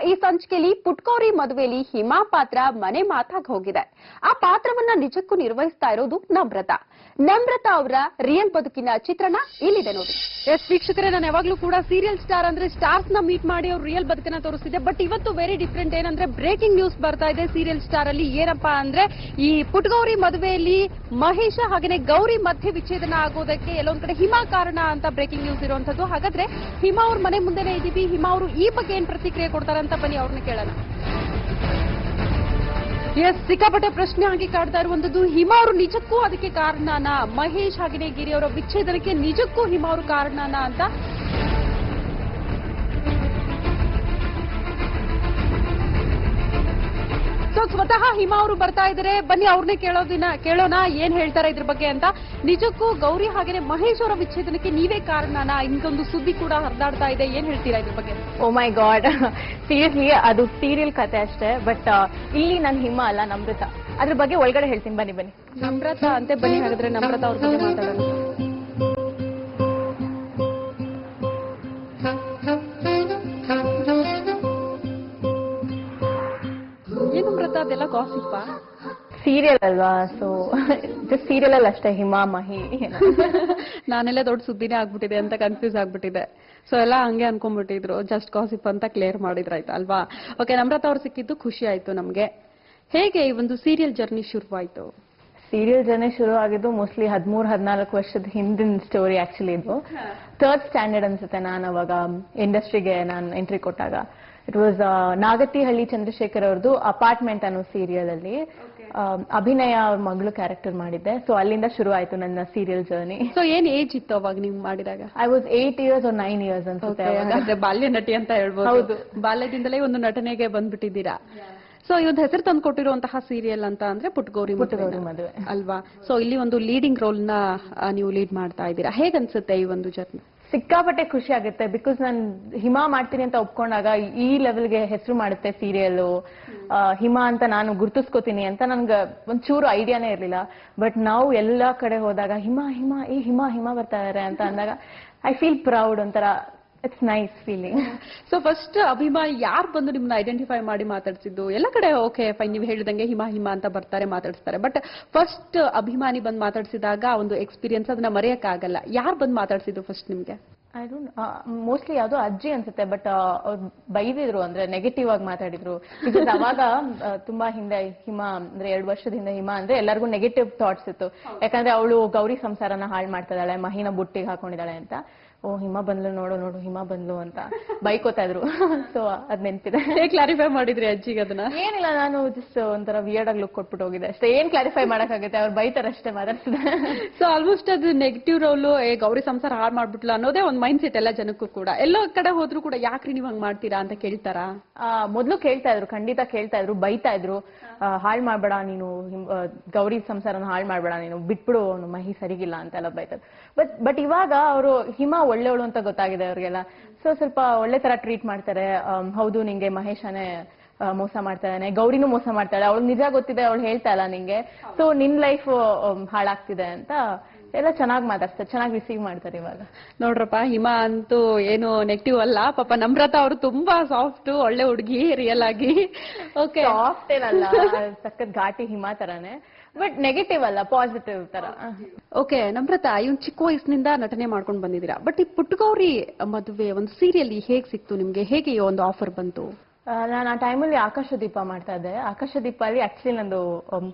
ಈ ಸಂಚಿಕೆಯಲ್ಲಿ ಪುಟ್ಕೌರಿ ಮದುವೆಯಲ್ಲಿ ಹಿಮಾ ಪಾತ್ರ ಮನೆ ಮಾತಾಗಿ ಹೋಗಿದೆ. ಆ ಪಾತ್ರವನ್ನ ನಿಜಕ್ಕೂ ನಿರ್ವಹಿಸ್ತಾ ಇರೋದು ನಮ್ರತಾ. ನಮ್ರತಾ ಅವರ ರಿಯಲ್ ಬದುಕಿನ ಚಿತ್ರಣ ಇಲ್ಲಿದೆ ನೋಡಿ. ಎಸ್ ವೀಕ್ಷಕರೇ, ನಾನು ಯಾವಾಗ್ಲೂ ಕೂಡ ಸೀರಿಯಲ್ ಸ್ಟಾರ್ ಅಂದ್ರೆ ಸ್ಟಾರ್ಸ್ ನ ಮೀಟ್ ಮಾಡಿ ಅವ್ರ ರಿಯಲ್ ಬದುಕನ್ನ ತೋರಿಸ್ತಿದ್ದೆ. ಬಟ್ ಇವತ್ತು ವೆರಿ ಡಿಫ್ರೆಂಟ್. ಏನಂದ್ರೆ ಬ್ರೇಕಿಂಗ್ ನ್ಯೂಸ್ ಬರ್ತಾ ಇದೆ ಸೀರಿಯಲ್ ಸ್ಟಾರ್ ಅಲ್ಲಿ. ಏನಪ್ಪಾ ಅಂದ್ರೆ ಈ ಪುಟ್ಗೌರಿ ಮದುವೆಯಲ್ಲಿ ಮಹೇಶ ಹಾಗೇನೆ ಗೌರಿ ಮಧ್ಯೆ ವಿಚ್ಛೇದನ ಆಗೋದಕ್ಕೆ ಎಲ್ಲೊಂದ್ ಕಡೆ ಹಿಮಾ ಕಾರಣ ಅಂತ ಬ್ರೇಕಿಂಗ್ ನ್ಯೂಸ್ ಇರುವಂತದ್ದು. ಹಾಗಾದ್ರೆ ಹಿಮಾ ಅವ್ರ ಮನೆ ಮುಂದೆನೆ ಇದೀವಿ. ಹಿಮಾ ಅವರು ಈ ಬಗ್ಗೆ ಏನ್ ಪ್ರತಿಕ್ರಿಯೆ ಕೊಡ್ತಾರೆ ಅಂತ ಬನ್ನಿ ಅವ್ರನ್ನ ಕೇಳೋಣ. ಎಸ್, ಸಿಕ್ಕಾಪಟ್ಟೆ ಪ್ರಶ್ನೆ ಆಗಿ ಕಾಡ್ತಾ ಇರುವಂತದ್ದು ಹಿಮಾ ಅವರು ನಿಜಕ್ಕೂ ಅದಕ್ಕೆ ಕಾರಣನಾ? ಮಹೇಶ್ ಹಾಗೇನೆ ಗಿರಿ ಅವರ ವಿಚ್ಛೇದನಕ್ಕೆ ನಿಜಕ್ಕೂ ಹಿಮಾ ಅವರು ಕಾರಣನಾ ಅಂತ ಸ್ವತಃ ಹಿಮಾ ಅವರು ಬರ್ತಾ ಇದ್ದಾರೆ. ಬನ್ನಿ ಅವ್ರನ್ನೇ ಕೇಳೋಣ ಏನ್ ಹೇಳ್ತಾರೆ ಇದ್ರ ಬಗ್ಗೆ ಅಂತ. ನಿಜಕ್ಕೂ ಗೌರಿ ಹಾಗೇನೆ ಮಹೇಶ್ ಅವರ ವಿಚ್ಛೇದನಕ್ಕೆ ನೀವೇ ಕಾರಣನಾ? ಇಂಗೊಂದು ಸುದ್ದಿ ಕೂಡ ಹರಿದಾಡ್ತಾ ಇದೆ. ಏನ್ ಹೇಳ್ತೀರಾ ಇದ್ರ ಬಗ್ಗೆ? ಓ ಮೈ ಗಾಡ್, ಸೀರಿಯಸ್ಲಿ ಅದು ಸೀರಿಯಲ್ ಕತೆ ಅಷ್ಟೇ. ಬಟ್ ಇಲ್ಲಿ ನಾನು ಹಿಮಾ ಅಲ್ಲ, ನಮ್ರತಾ. ಅದ್ರ ಬಗ್ಗೆ ಒಳಗಡೆ ಹೇಳ್ತೀನಿ, ಬನ್ನಿ ಬನ್ನಿ. ನಮ್ರತಾ ಅಂತೆ, ಬನ್ನಿ ಹಾಗಾದ್ರೆ ನಮ್ರತಾ ಅವ್ರ ಬಗ್ಗೆ ಮಾತಾಡೋಣ. ಏನು ನಮ್ರತಾ, ಅದೆಲ್ಲ ಗಾಸಿಪ್ಪಾ? ಸೀರಿಯಲ್ ಅಲ್ವಾ, ಸೊ ಜಸ್ಟ್ ಸೀರಿಯಲ್ ಅಲ್ಲಿ ಅಷ್ಟೇ ಹಿಮಾ ಮಹಿ. ನಾನೆಲ್ಲ ದೊಡ್ಡ ಸುದ್ದಿನೇ ಆಗ್ಬಿಟ್ಟಿದೆ ಅಂತ ಕನ್ಫ್ಯೂಸ್ ಆಗ್ಬಿಟ್ಟಿದೆ. ಸೊ ಎಲ್ಲ ಹಂಗೆ ಅನ್ಕೊಂಡ್ಬಿಟ್ಟಿದ್ರು, ಜಸ್ಟ್ ಗಾಸಿಪ್ ಅಂತ ಕ್ಲಿಯರ್ ಮಾಡಿದ್ರಾಯ್ತು ಅಲ್ವಾ? ಓಕೆ, ನಮ್ರತಾ ಅವ್ರು ಸಿಕ್ಕಿದ್ದು ಖುಷಿ ಆಯ್ತು ನಮ್ಗೆ. ಹೇಗೆ ಈ ಒಂದು ಸೀರಿಯಲ್ ಜರ್ನಿ ಶುರುವಾಯ್ತು? ಸೀರಿಯಲ್ ಜರ್ನಿ ಶುರು ಆಗಿದ್ದು ಮೋಸ್ಟ್ಲಿ 13-14 ವರ್ಷದ ಹಿಂದಿನ ಸ್ಟೋರಿ. ಆಕ್ಚುಲಿ ಇದು 3rd ಸ್ಟ್ಯಾಂಡರ್ಡ್ ಅನ್ಸುತ್ತೆ. ನಾನು ಅವಾಗ ಇಂಡಸ್ಟ್ರಿಗೆ ನಾನು ಎಂಟ್ರಿ ಕೊಟ್ಟಾಗ. ಇಟ್ ವಾಸ್ ನಾಗತಿಹಳ್ಳಿ ಚಂದ್ರಶೇಖರ್ ಅವ್ರದ್ದು ಅಪಾರ್ಟ್ಮೆಂಟ್ ಅನ್ನೋ ಸೀರಿಯಲ್ ಅಲ್ಲಿ ಅಭಿನಯ ಅವ್ರ ಮಗಳು ಕ್ಯಾರೆಕ್ಟರ್ ಮಾಡಿದ್ದೆ. ಸೊ ಅಲ್ಲಿಂದ ಶುರು ಆಯ್ತು ನನ್ನ ಸೀರಿಯಲ್ ಜರ್ನಿ. ಸೊ ಏನ್ ಏಜ್ ಇತ್ತು ಅವಾಗ ನೀವು ಮಾಡಿದಾಗ? I was 8 years or 9 years ಅನ್ಸುತ್ತೆ. ಬಾಲ್ಯ ನಟಿ ಅಂತ ಹೇಳ್ಬೋದು. ಹೌದು, ಬಾಲ್ಯದಿಂದಲೇ ಒಂದು ನಟನೆಗೆ ಬಂದ್ಬಿಟ್ಟಿದ್ದೀರಾ. ಸೊ ಈ ಒಂದು ಹೆಸರು ತಂದು ಕೊಟ್ಟಿರುವಂತಹ ಸೀರಿಯಲ್ ಅಂತ ಅಂದ್ರೆ ಪುಟ್ಗೌರಿ ಮದುವೆ ಅಲ್ವಾ? ಸೊ ಇಲ್ಲಿ ಒಂದು ಲೀಡಿಂಗ್ ರೋಲ್ ನ ನೀವು ಲೀಡ್ ಮಾಡ್ತಾ ಇದ್ದೀರಾ. ಹೇಗನ್ಸುತ್ತೆ ಈ ಒಂದು ಜರ್ನಿ? ಸಿಕ್ಕಾಪಟ್ಟೆ ಖುಷಿ ಆಗುತ್ತೆ. ಬಿಕಾಸ್ ನಾನು ಹಿಮಾ ಮಾಡ್ತೀನಿ ಅಂತ ಒಪ್ಕೊಂಡಾಗ ಈ ಲೆವೆಲ್ಗೆ ಹೆಸರು ಮಾಡುತ್ತೆ ಸೀರಿಯಲ್. ಹಿಮಾ ಅಂತ ನಾನು ಗುರ್ತಿಸ್ಕೋತೀನಿ ಅಂತ ನನ್ಗೆ ಒಂಚೂರು ಐಡಿಯಾನೇ ಇರ್ಲಿಲ್ಲ. ಬಟ್ ನಾವು ಎಲ್ಲಾ ಕಡೆ ಹೋದಾಗ ಹಿಮಾ ಹಿಮಾ ಈ ಹಿಮಾ ಹಿಮಾ ಬರ್ತಾ ಇದಾರೆ ಅಂತ ಅಂದಾಗ ಐ ಫೀಲ್ ಪ್ರೌಡ್. ಒಂಥರ it's nice feeling. So first ಅಭಿಮಾ ಯಾರು ಬಂದು ನಿಮ್ನ ಐಡೆಂಟಿಫೈ ಮಾಡಿ ಮಾತಾಡ್ಸಿದ್ದು? ಎಲ್ಲ ಕಡೆ ಓಕೆ ಫೈನ್, ನೀವು ಹೇಳಿದಂಗೆ ಹಿಮಾ ಹಿಮಾ ಅಂತ ಬರ್ತಾರೆ, ಮಾತಾಡಿಸ್ತಾರೆ. ಬಟ್ ಫಸ್ಟ್ ಅಭಿಮಾನಿ ಬಂದು ಮಾತಾಡ್ಸಿದಾಗ ಒಂದು ಎಕ್ಸ್ಪೀರಿಯನ್ಸ್ ಅದನ್ನ ಮರೆಯಕ್ಕಾಗಲ್ಲ. ಯಾರು ಬಂದು ಮಾತಾಡ್ಸಿದ್ದು ಫಸ್ಟ್ ನಿಮ್ಗೆ? ಐ ಡೋಂಟ್, ಮೋಸ್ಟ್ಲಿ ಯಾವ್ದೋ ಅಜ್ಜಿ ಅನ್ಸುತ್ತೆ. ಬಟ್ ಅವ್ರು ಬೈದಿದ್ರು, ಅಂದ್ರೆ ನೆಗೆಟಿವ್ ಆಗಿ ಮಾತಾಡಿದ್ರು. ಬಿಕಾಸ್ ಅವಾಗ ತುಂಬಾ ಹಿಂದೆ ಹಿಮಾ ಅಂದ್ರೆ 2 ವರ್ಷದ ಹಿಂದೆ ಹಿಮಾ ಅಂದ್ರೆ ಎಲ್ಲರಿಗೂ ನೆಗೆಟಿವ್ ಥಾಟ್ಸ್ ಇತ್ತು. ಯಾಕಂದ್ರೆ ಅವಳು ಗೌರಿ ಸಂಸಾರನ ಹಾಳು ಮಾಡ್ತಿದ್ದಾಳೆ, ಮಹಿನ ಬುಟ್ಟಿಗೆ ಹಾಕೊಂಡಿದ್ದಾಳೆ ಅಂತ. ಓ ಹಿಮಾ ಬಂದ್ಲು, ನೋಡು ನೋಡು ಹಿಮಾ ಬಂದ್ಲು ಅಂತ ಬೈಕೋತಾ ಇದ್ರು. ಸೊ ಅದ್ ನೆನ್ಪಿದೆ. ಕ್ಲಾರಿಫೈ ಮಾಡಿದ್ರಿ ಅಜ್ಜಿಗೆ ಅದನ್ನ? ಏನಿಲ್ಲ, ನಾನು ಜಸ್ಟ್ ಒಂಥರ ವಿಯರ್ಡ್ ಆಗಿ ಲುಕ್ ಕೊಟ್ಬಿಟ್ಟು ಹೋಗಿದೆ ಅಷ್ಟೇ. ಏನ್ ಕ್ಲಾರಿಫೈ ಮಾಡಕ್ಕಾಗುತ್ತೆ, ಅವ್ರು ಬೈತಾರ ಅಷ್ಟೇ, ಮಾತಾಡ್ಸಿದೆ. ಸೊ ಆಲ್ಮೋಸ್ಟ್ ಅದು ನೆಗೆಟಿವ್ ರೋಲು, ಗೌರಿ ಸಂಸಾರ ಹಾಳು ಮಾಡ್ಬಿಟ್ಲು ಅನ್ನೋದೇ ಒಂದು ಮೈಂಡ್ ಸೆಟ್ ಎಲ್ಲ ಜನಕ್ಕೂ ಕೂಡ. ಎಲ್ಲೋ ಕಡೆ ಹೋದ್ರು ಕೂಡ ಯಾಕ್ರಿ ನೀವ್ ಹಂಗ್ ಮಾಡ್ತೀರಾ ಅಂತ ಕೇಳ್ತಾರಾ? ಮೊದ್ಲು ಕೇಳ್ತಾ ಇದ್ರು, ಖಂಡಿತ ಕೇಳ್ತಾ ಇದ್ರು, ಬೈತಾ ಇದ್ರು. ಹಾಳು ಮಾಡ್ಬೇಡ ನೀನು, ಗೌರಿ ಸಂಸಾರನ ಹಾಳು ಮಾಡ್ಬೇಡ ನೀನು, ಬಿಟ್ಬಿಡು, ಮಹಿ ಸರಿಗಿಲ್ಲ ಅಂತೆಲ್ಲ ಬೈತಾರೆ. ಬಟ್ ಇವಾಗ ಅವರು ಹಿಮಾ ಒಳ್ಳೆವಳು ಅಂತ ಗೊತ್ತಾಗಿದೆ ಅವ್ರಿಗೆಲ್ಲ. ಸೊ ಸ್ವಲ್ಪ ಒಳ್ಳೆ ತರ ಟ್ರೀಟ್ ಮಾಡ್ತಾರೆ. ಹೌದು, ನಿಂಗೆ ಮಹೇಶನೇ ಮೋಸ ಮಾಡ್ತಾನೆ, ಗೌರಿನೂ ಮೋಸ ಮಾಡ್ತಾಳೆ, ಅವಳು ನಿಜ ಗೊತ್ತಿದೆ, ಅವಳು ಹೇಳ್ತಾ ಇಲ್ಲ ನಿಂಗೆ. ಸೊ ನಿನ್ ಲೈಫ್ ಹಾಳಾಗ್ತಿದೆ ಅಂತ ಎಲ್ಲ ಚೆನ್ನಾಗಿ ಮಾತಾಡ್ತಾರೆ, ಚೆನ್ನಾಗಿ ರಿಸೀವ್ ಮಾಡ್ತಾರೆ ಇವಾಗ. ನೋಡ್ರಪ್ಪ, ಹಿಮಾ ಅಂತೂ ಏನು ನೆಗೆಟಿವ್ ಅಲ್ಲ. ಪಾಪ ನಮ್ರತಾ ಅವರು ತುಂಬಾ ಸಾಫ್ಟ್, ಒಳ್ಳೆ ಹುಡುಗಿ ರಿಯಲ್ ಆಗಿ. ಓಕೆ, ಸಾಫ್ಟ್ ಏನಲ್ಲ, ಸಖತ್ ಘಾಟಿ ಹಿಮಾ ತರಾನೇ. ಬಟ್ ನೆಗೆಟಿವ್ ಅಲ್ಲ, ಪಾಸಿಟಿವ್ ತರ. ಓಕೆ ನಮ್ರತಾ, ಇವ್ ಚಿಕ್ಕ ವಯಸ್ಸಿನಿಂದ ನಟನೆ ಮಾಡ್ಕೊಂಡು ಬಂದಿದ್ದೀರಾ. ಬಟ್ ಈ ಪುಟ್ಗೌರಿ ಮದುವೆ ಒಂದು ಸೀರಿಯಲ್ ಹೇಗ್ ಸಿಕ್ತು ನಿಮ್ಗೆ? ಹೇಗೆ ಈ ಒಂದು ಆಫರ್ ಬಂತು? ನಾನು ಆ ಟೈಮಲ್ಲಿ ಆಕಾಶದೀಪ ಮಾಡ್ತಾ ಇದ್ದೆ. ಆಕಾಶದೀಪ ಅಲ್ಲಿ ಆಕ್ಚುಲಿ ನಂದು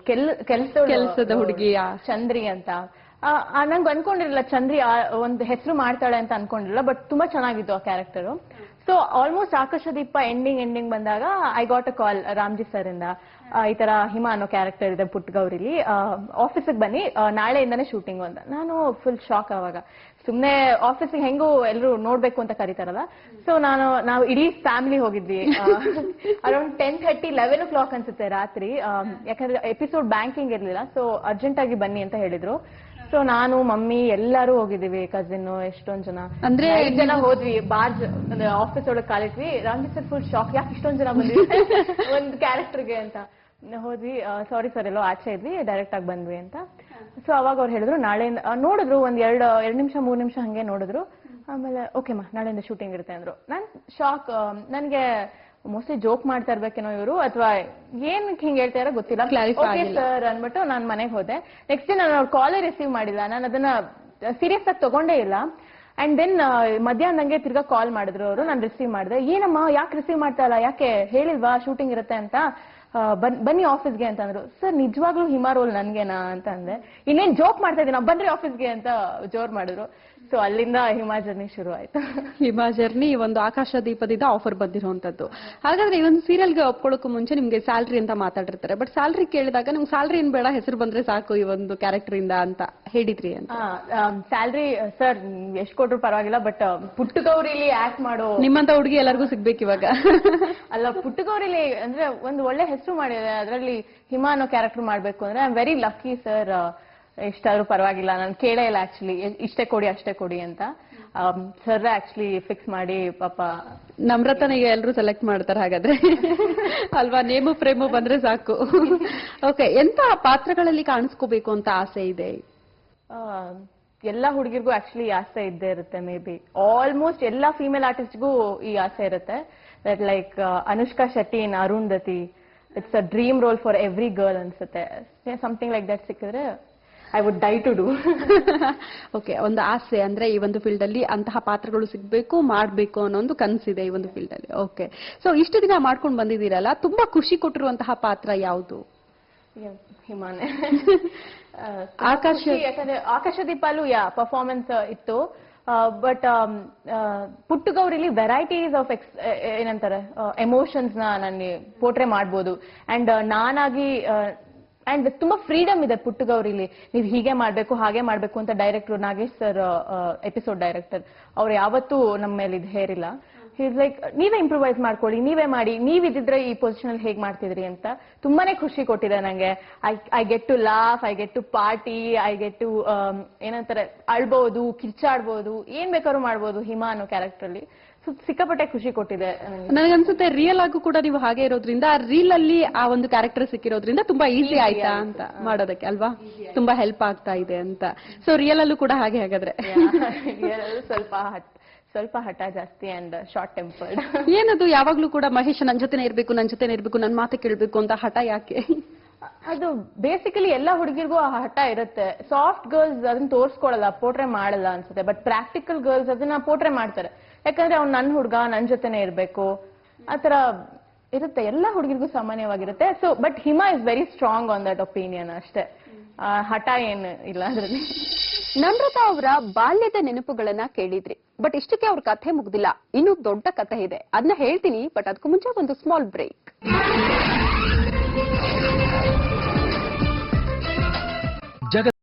ಕೆಲ್ಸದ ಹುಡುಗಿ ಚಂದ್ರಿ ಅಂತ. ನಂಗೆ ಅನ್ಕೊಂಡಿರಲಿಲ್ಲ ಚಂದ್ರಿ ಒಂದು ಹೆಸರು ಮಾಡ್ತಾಳೆ ಅಂತ ಅನ್ಕೊಂಡಿರಲಿಲ್ಲ. ಬಟ್ ತುಂಬಾ ಚೆನ್ನಾಗಿತ್ತು ಆ ಕ್ಯಾರೆಕ್ಟರ್. ಸೊ ಆಲ್ಮೋಸ್ಟ್ ಆಕಾಶದೀಪ ಎಂಡಿಂಗ್ ಬಂದಾಗ I got a call Ramji sir ಇಂದ. ಈ ತರ ಹಿಮಾ ಅನ್ನೋ ಕ್ಯಾರೆಕ್ಟರ್ ಇದೆ ಪುಟ್ಗೌರಿಲಿ, ಆಫೀಸಿಗೆ ಬನ್ನಿ, ನಾಳೆಯಿಂದಾನೇ ಶೂಟಿಂಗ್ ಅಂತ. ನಾನು ಫುಲ್ ಶಾಕ್. ಅವಾಗ ಸುಮ್ನೆ ಆಫೀಸಿಗೆ ಹೆಂಗೂ ಎಲ್ಲರೂ ನೋಡ್ಬೇಕು ಅಂತ ಕರೀತಾರಲ್ಲ. ಸೊ ನಾವು ಇಡೀ ಫ್ಯಾಮಿಲಿ ಹೋಗಿದ್ವಿ. ಅರೌಂಡ್ 10:30, 11 o'clock ಅನ್ಸುತ್ತೆ ರಾತ್ರಿ. ಯಾಕಂದ್ರೆ ಎಪಿಸೋಡ್ ಬ್ಯಾಂಕಿಂಗ್ ಇರ್ಲಿಲ್ಲ. ಸೊ ಅರ್ಜೆಂಟ್ ಆಗಿ ಬನ್ನಿ ಅಂತ ಹೇಳಿದ್ರು. ಸೊ ನಾನು ಮಮ್ಮಿ ಎಲ್ಲರೂ ಹೋಗಿದ್ದೀವಿ, ಕಸಿನ್ ಎಷ್ಟೊಂದ್ ಜನ, ಅಂದ್ರೆ 5 ಜನ ಹೋದ್ವಿ. ಬಾರ್ಜ್ ಆಫೀಸ್ ಒಳಗೆ ಕಾಲಿಟ್ವಿ. ರಾಮ್ಜಿ ಸರ್ ಫುಲ್ ಶಾಕ್, ಯಾಕೆ ಇಷ್ಟೊಂದ್ ಜನ ಬಂದ್ವಿ ಒಂದ್ ಕ್ಯಾರೆಕ್ಟರ್ಗೆ ಅಂತ ಹೋದ್ವಿ. ಸಾರಿ ಸರ್, ಎಲ್ಲೋ ಆಚೆ ಇದ್ವಿ, ಡೈರೆಕ್ಟ್ ಆಗಿ ಬಂದ್ವಿ ಅಂತ. ಸೊ ಅವಾಗ ಅವ್ರು ಹೇಳಿದ್ರು ನಾಳೆಯಿಂದ ನೋಡಿದ್ರು, ಒಂದ್ 2 ನಿಮಿಷ 3 ನಿಮಿಷ ಹಂಗೆ ನೋಡಿದ್ರು. ಆಮೇಲೆ ಓಕೆಮ್ಮ ನಾಳೆಯಿಂದ ಶೂಟಿಂಗ್ ಇರುತ್ತೆ ಅಂದ್ರು. ನಾನ್ ಶಾಕ್. ನನ್ಗೆ ಮೋಸ್ಟ್ಲಿ ಜೋಕ್ ಮಾಡ್ತಾ ಇರ್ಬೇಕೇನೋ ಇವರು ಅಥವಾ ಏನಕ್ಕೆ ಹಿಂಗ್ ಹೇಳ್ತಾ ಇರೋ ಗೊತ್ತಿಲ್ಲ. Clarify ಓಕೆ ಆಗಿಲ್ಲ. ಸರ್ ಅನ್ಬಿಟ್ಟು ನಾನು ಮನೆಗೆ ಹೋದೆ. ನೆಕ್ಸ್ಟ್ ಡೇ ನಾನು ಅವ್ರ ಕಾಲೇ ರಿಸೀವ್ ಮಾಡಿಲ್ಲ, ನಾನು ಅದನ್ನ ಸೀರಿಯಸ್ ಆಗಿ ತಗೊಂಡೇ ಇಲ್ಲ. ಅಂಡ್ ದೆನ್ ಮಧ್ಯಾಹ್ನಂಗೆ ತಿರ್ಗಾ ಕಾಲ್ ಮಾಡಿದ್ರು ಅವರು, ನಾನು ರಿಸೀವ್ ಮಾಡಿದೆ. ಏನಮ್ಮ ಯಾಕೆ ರಿಸೀವ್ ಮಾಡ್ತಾ ಇಲ್ಲ, ಯಾಕೆ ಹೇಳಿಲ್ವಾ ಶೂಟಿಂಗ್ ಇರುತ್ತೆ ಅಂತ, ಬನ್ನಿ ಆಫೀಸ್ಗೆ ಅಂತ ಅಂದ್ರು. ಸರ್ ನಿಜವಾಗ್ಲೂ ಹಿಮಾ ರೋಲ್ ನನ್ಗೆನಾ ಅಂತ ಅಂದೆ. ಇನ್ನೇನ್ ಜೋಕ್ ಮಾಡ್ತಾ ಇದ್ದೀನಿ ಬನ್ರಿ ಆಫೀಸ್ಗೆ ಅಂತ ಜೋರ್ ಮಾಡಿದ್ರು. ಸೊ ಅಲ್ಲಿಂದ ಹಿಮಾ ಜರ್ನಿ ಶುರು ಆಯ್ತು. ಹಿಮಾ ಜರ್ನಿ ಒಂದು ಆಕಾಶ ದೀಪದಿಂದ ಆಫರ್ ಬಂದಿರುವಂತದ್ದು. ಹಾಗಾದ್ರೆ ಈ ಒಂದು ಸೀರಿಯಲ್ಗೆ ಒಪ್ಕೊಳ್ಳೋಕ್ಕೂ ಮುಂಚೆ ನಿಮ್ಗೆ ಸ್ಯಾಲ್ರಿ ಅಂತ ಮಾತಾಡಿರ್ತಾರೆ, ಬಟ್ ಸ್ಯಾಲ್ರಿ ಕೇಳಿದಾಗ ನಿಮ್ಗೆ ಸ್ಯಾಲ್ರಿ ಏನ್ ಬೇಡ, ಹೆಸರು ಬಂದ್ರೆ ಸಾಕು ಈ ಒಂದು ಕ್ಯಾರೆಕ್ಟರ್ ಇಂದ ಅಂತ ಹೇಳಿದ್ರಿ ಅಂತ. ಸ್ಯಾಲ್ರಿ ಸರ್ ಎಷ್ಟ್ ಕೊಟ್ರು ಪರವಾಗಿಲ್ಲ, ಬಟ್ ಪುಟ್ಟಗೌರಿಲಿ ಆಕ್ಟ್ ಮಾಡೋ ನಿಮ್ಮಂತ ಹುಡುಗಿ ಎಲ್ಲರಿಗೂ ಸಿಗ್ಬೇಕು ಇವಾಗ. ಅಲ್ಲ, ಪುಟ್ಟಗೌರಿಲಿ ಅಂದ್ರೆ ಒಂದು ಒಳ್ಳೆ ಹೆಸರು ಮಾಡಿದೆ, ಅದರಲ್ಲಿ ಹಿಮಾ ಅನ್ನೋ ಕ್ಯಾರೆಕ್ಟರ್ ಮಾಡ್ಬೇಕು ಅಂದ್ರೆ I am very lucky sir. ಎಷ್ಟಾದ್ರೂ ಪರವಾಗಿಲ್ಲ, ನಾನು ಕೇಳೇ ಇಲ್ಲ ಆಕ್ಚುಲಿ ಇಷ್ಟೇ ಕೊಡಿ ಅಷ್ಟೇ ಕೊಡಿ ಅಂತ. ಸರ್ ಆಕ್ಚುಲಿ ಫಿಕ್ಸ್ ಮಾಡಿ ಪಾಪ ನಮ್ರತನಿಗೆ ಎಲ್ಲರೂ ಸೆಲೆಕ್ಟ್ ಮಾಡ್ತಾರೆ ಹಾಗಾದ್ರೆ ಅಲ್ವಾ, ನೇಮು ಪ್ರೇಮು ಬಂದ್ರೆ ಸಾಕು. ಓಕೆ, ಎಂತ ಪಾತ್ರಗಳಲ್ಲಿ ಕಾಣಿಸ್ಕೋಬೇಕು ಅಂತ ಆಸೆ ಇದೆ? ಎಲ್ಲಾ ಹುಡುಗಿರ್ಗೂ ಆಕ್ಚುಲಿ ಆಸೆ ಇದ್ದೇ ಇರುತ್ತೆ. ಮೇ ಬಿ ಆಲ್ಮೋಸ್ಟ್ ಎಲ್ಲಾ ಫೀಮೇಲ್ ಆರ್ಟಿಸ್ಟ್ಗೂ ಈ ಆಸೆ ಇರುತ್ತೆ. That like Anushka Shetty in Arundhati, it's a dream role for every girl ಅನ್ಸುತ್ತೆ. ಸಮಥಿಂಗ್ ಲೈಕ್ ದಟ್ ಸಿಕ್ಕಿದ್ರೆ I would die to do. Okay, ಒಂದು ಆಸೆ ಅಂದ್ರೆ ಈ ಒಂದು ಫೀಲ್ಡ್ ಅಲ್ಲಿ ಅಂತಹ ಪಾತ್ರಗಳು ಸಿಗ್ಬೇಕು, ಮಾಡ್ಬೇಕು ಅನ್ನೋ ಒಂದು ಕನಸಿದೆ ಈ ಒಂದು ಫೀಲ್ಡ್ ಅಲ್ಲಿ. ಓಕೆ, ಸೊ ಇಷ್ಟು ದಿನ ಮಾಡ್ಕೊಂಡು ಬಂದಿದ್ದೀರಲ್ಲ, ತುಂಬಾ ಖುಷಿ ಕೊಟ್ಟಿರುವಂತಹ ಪಾತ್ರ ಯಾವುದು? ಹಿಮಾನೆ. ಯಾಕಂದ್ರೆ ಆಕಾಶ ದೀಪಾಲು ಪರ್ಫಾರ್ಮೆನ್ಸ್ ಇತ್ತು, ಬಟ್ ಪುಟ್ಟಗೌರಿಲಿ ವೆರೈಟೀಸ್ ಆಫ್ ಏನಂತಾರೆ ಎಮೋಷನ್ಸ್ ನ ನಾನು ಪೋರ್ಟ್ರೇ ಮಾಡ್ಬೋದು. ಅಂಡ್ ನಾನಾಗಿ ಅಂಡ್ ತುಂಬಾ ಫ್ರೀಡಮ್ ಇದೆ ಪುಟ್ಟಗೌರಿಲಿ, ನೀವು ಹೀಗೆ ಮಾಡ್ಬೇಕು ಹಾಗೆ ಮಾಡ್ಬೇಕು ಅಂತ. Director Nagesh sir, episode director, ಅವ್ರು ಯಾವತ್ತೂ ನಮ್ಮ ಮೇಲೆ ಇದು ಹೇರಿಲ್ಲ. ಈಸ್ ಲೈಕ್ ನೀವೇ ಇಂಪ್ರೂವೈಸ್ ಮಾಡ್ಕೊಳ್ಳಿ, ನೀವೇ ಮಾಡಿ, ನೀವಿದ್ರೆ ಈ ಪೊಸಿಷನ್ ಅಲ್ಲಿ ಹೇಗ್ ಮಾಡ್ತಿದ್ರಿ ಅಂತ. ತುಂಬಾನೇ ಖುಷಿ ಕೊಟ್ಟಿದೆ ನಂಗೆ. I get to laugh, I get to party, I get to ಏನಂತಾರೆ ಅಳ್ಬಹುದು, ಕಿರ್ಚಾಡ್ಬೋದು, ಏನ್ ಬೇಕಾದ್ರೂ ಮಾಡ್ಬೋದು ಹಿಮಾ ಅನ್ನೋ ಕ್ಯಾರೆಕ್ಟರ್ ಅಲ್ಲಿ. ಸಿಕ್ಕಾಪಟ್ಟೆ ಖುಷಿ ಕೊಟ್ಟಿದೆ. ನನಗನ್ಸುತ್ತೆ ರಿಯಲ್ ಆಗೂ ಕೂಡ ನೀವು ಹಾಗೆ ಇರೋದ್ರಿಂದ, ರೀಲ್ ಅಲ್ಲಿ ಆ ಒಂದು ಕ್ಯಾರೆಕ್ಟರ್ ಸಿಕ್ಕಿರೋದ್ರಿಂದ ತುಂಬಾ ಈಸಿ ಆಯ್ತಾ ಅಂತ ಮಾಡೋದಕ್ಕೆ ಅಲ್ವಾ, ತುಂಬಾ ಹೆಲ್ಪ್ ಆಗ್ತಾ ಇದೆ ಅಂತ. ಸೊ ರಿಯಲ್ ಅಲ್ಲೂ ಕೂಡ ಹಾಗೆ ಹಾಗಾದ್ರೆ? ಸ್ವಲ್ಪ ಹಠ ಜಾಸ್ತಿ ಅಂಡ್ ಶಾರ್ಟ್ ಟೆಂಪರ್ಡ್. ಏನದು ಯಾವಾಗ್ಲೂ ಕೂಡ ಮಹೇಶ್ ನನ್ ಜೊತೆನೆ ಇರ್ಬೇಕು, ನನ್ ಮಾತೆ ಕೇಳ್ಬೇಕು ಅಂತ ಹಠ ಯಾಕೆ? ಅದು ಬೇಸಿಕಲಿ ಎಲ್ಲಾ ಹುಡುಗಿರ್ಗೂ ಆ ಹಠ ಇರುತ್ತೆ. ಸಾಫ್ಟ್ ಗರ್ಲ್ಸ್ ಅದನ್ನ ತೋರ್ಸ್ಕೊಳಲ್ಲ, ಪೋರ್ಟ್ರೇ ಮಾಡಲ್ಲ ಅನ್ಸುತ್ತೆ. ಬಟ್ ಪ್ರಾಕ್ಟಿಕಲ್ ಗರ್ಲ್ಸ್ ಅದನ್ನ ಪೋರ್ಟ್ರೇ ಮಾಡ್ತಾರೆ. ಯಾಕಂದ್ರೆ ಅವ್ನು ನನ್ ಹುಡುಗ, ನನ್ ಜೊತೆನೆ ಇರ್ಬೇಕು, ಆತರ ಇರುತ್ತೆ. ಎಲ್ಲಾ ಹುಡುಗಿರ್ಗೂ ಸಾಮಾನ್ಯವಾಗಿರುತ್ತೆ. So but Hima is very strong on that opinion ಅಷ್ಟೇ. ಹಠ ಏನು ಇಲ್ಲ ಅದ್ರಲ್ಲಿ. ನಮ್ರತಾ ಅವರ ಬಾಲ್ಯದ ನೆನಪುಗಳನ್ನ ಕೇಳಿದ್ರಿ, ಬಟ್ ಇಷ್ಟಕ್ಕೆ ಅವ್ರ ಕಥೆ ಮುಗ್ದಿಲ್ಲ, ಇನ್ನೂ ದೊಡ್ಡ ಕಥೆ ಇದೆ. ಅದನ್ನ ಹೇಳ್ತೀನಿ, ಬಟ್ ಅದಕ್ಕೂ ಮುಂಚೆ ಒಂದು ಸ್ಮಾಲ್ ಬ್ರೇಕ್.